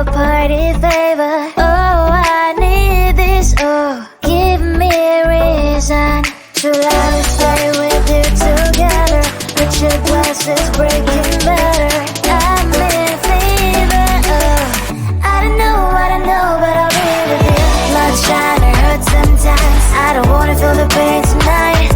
your party favor. Oh, I need this. Oh, give me a reason to love and stay with you together. Put your glasses breaking better. I'm in fever. Oh, I don't know, but I'll be with you. Blood shine or hurt sometimes. I don't wanna feel the pain tonight.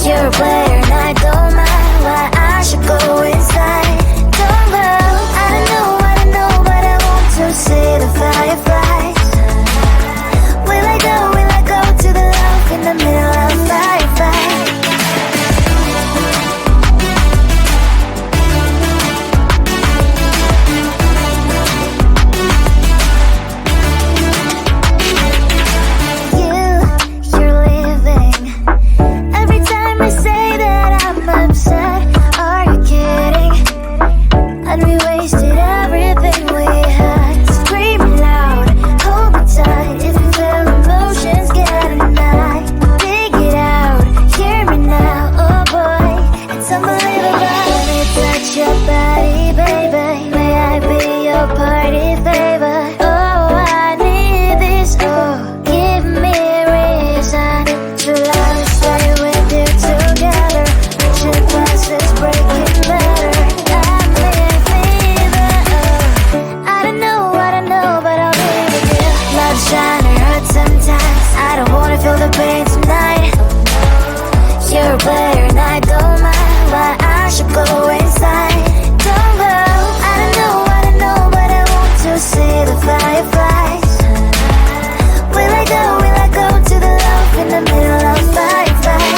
You're a player and I don't mind why I should go inside. Don't go. I don't know, but I want to see the fireflies. Will I go to the love in the middle of a firefight? You're leaving. Every time I say that I'm upset, are you kidding? And we wasted everything we had. Screaming loud, hold me tight. If you feel emotions getting mad, dig it out, hear me now. Oh boy, it's unbelievable. Let me touch your body, baby. May I be your party favor? Oh, I need this. Oh, give me a reason to love and stay with you together. Put your glasses breaking better. I'm in fever. Oh, I don't know, but I'll be with you. Love shine or hurt sometimes. I don't wanna feel the pain tonight. You're a player and I don't mind why I should go inside. Don't go. I don't know, but I want to see the fireflies. Will I go to the love in the middle of firefight?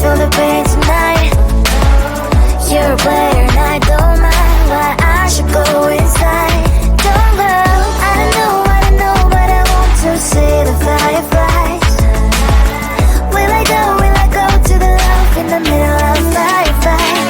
feel the pain tonight. You're a player and I don't mind why I should go inside. Don't go, I don't know, but I want to see the fireflies. Will I go to the love in the middle of fireflies?